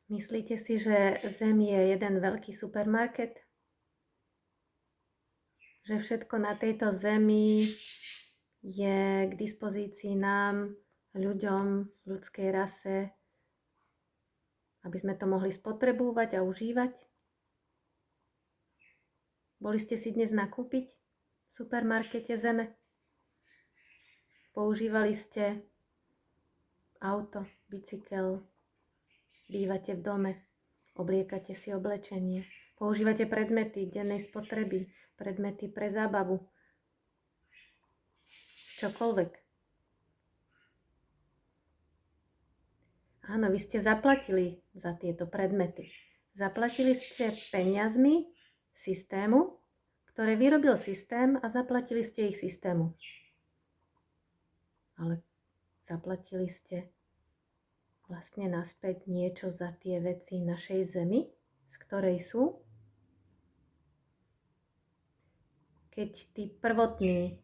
Myslíte si, že Zem je jeden veľký supermarket? Že všetko na tejto Zemi je k dispozícii nám, ľuďom, ľudskej rase, aby sme to mohli spotrebúvať a užívať? Boli ste si dnes nakúpiť v supermarkete Zeme? Používali ste auto, bicykel, bývate v dome, obliekate si oblečenie, používate predmety dennej spotreby, predmety pre zábavu, čokoľvek. Áno, vy ste zaplatili za tieto predmety. Zaplatili ste peniazmi systému, ktoré vyrobil systém, a zaplatili ste ich systému. Ale zaplatili ste vlastne naspäť niečo za tie veci našej Zemi, z ktorej sú? Keď tí prvotní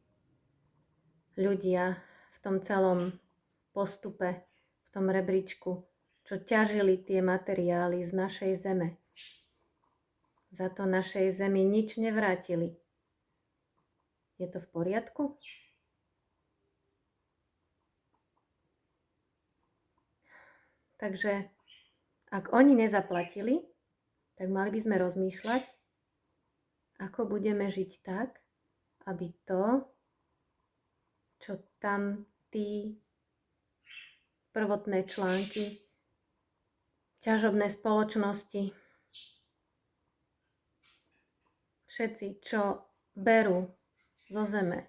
ľudia v tom celom postupe, v tom rebríčku, čo ťažili tie materiály z našej Zeme, za to našej Zemi nič nevrátili. Je to v poriadku? Takže ak oni nezaplatili, tak mali by sme rozmýšľať, ako budeme žiť tak, aby to, čo tam tí prvotné články, ťažobné spoločnosti, všetci, čo berú zo Zeme,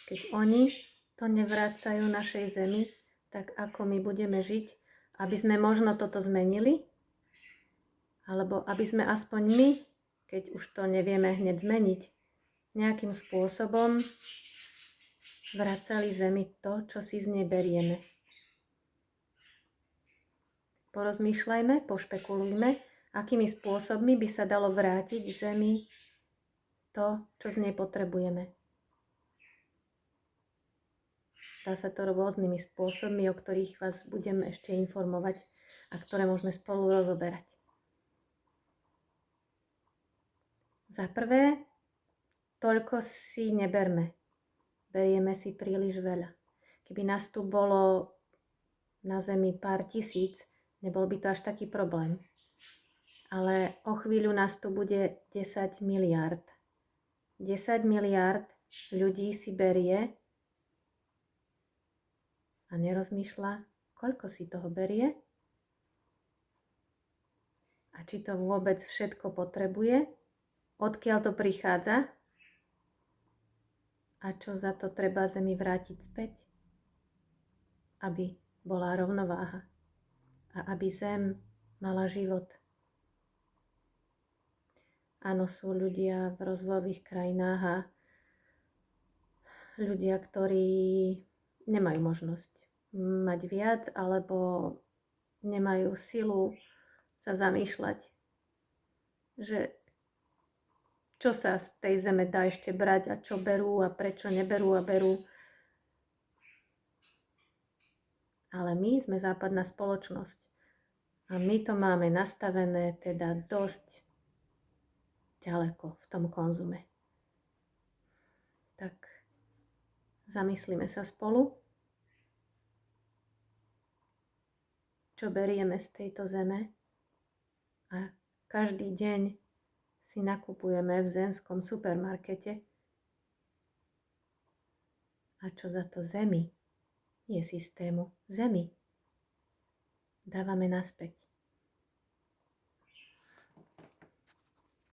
keď oni to nevracajú našej Zemi, tak ako my budeme žiť, aby sme možno toto zmenili? Alebo aby sme aspoň my, keď už to nevieme hneď zmeniť, nejakým spôsobom vracali Zemi to, čo si z nej berieme. Porozmýšľajme, pošpekulujme, akými spôsobmi by sa dalo vrátiť Zemi to, čo z nej potrebujeme. Dá sa to rôznymi spôsobmi, o ktorých vás budem ešte informovať a ktoré môžeme spolu rozoberať. Za prvé, toľko si neberme. Berieme si príliš veľa. Keby nás tu bolo na Zemi pár tisíc, nebol by to až taký problém. Ale o chvíľu nás tu bude 10 miliárd. 10 miliárd ľudí si berie a nerozmýšľa, koľko si toho berie a či to vôbec všetko potrebuje, odkiaľ to prichádza a čo za to treba Zemi vrátiť späť, aby bola rovnováha a aby Zem mala život. Áno, sú ľudia v rozvojových krajinách a ľudia, ktorí nemajú možnosť mať viac alebo nemajú silu sa zamýšľať, že čo sa z tej Zeme dá ešte brať a čo berú a prečo neberú a berú. Ale my sme západná spoločnosť a my to máme nastavené teda dosť ďaleko v tom konzume. Tak zamyslíme sa spolu, čo berieme z tejto Zeme a každý deň si nakupujeme v zenskom supermarkete a čo za to Zemi, nie systému, Zemi, dávame naspäť.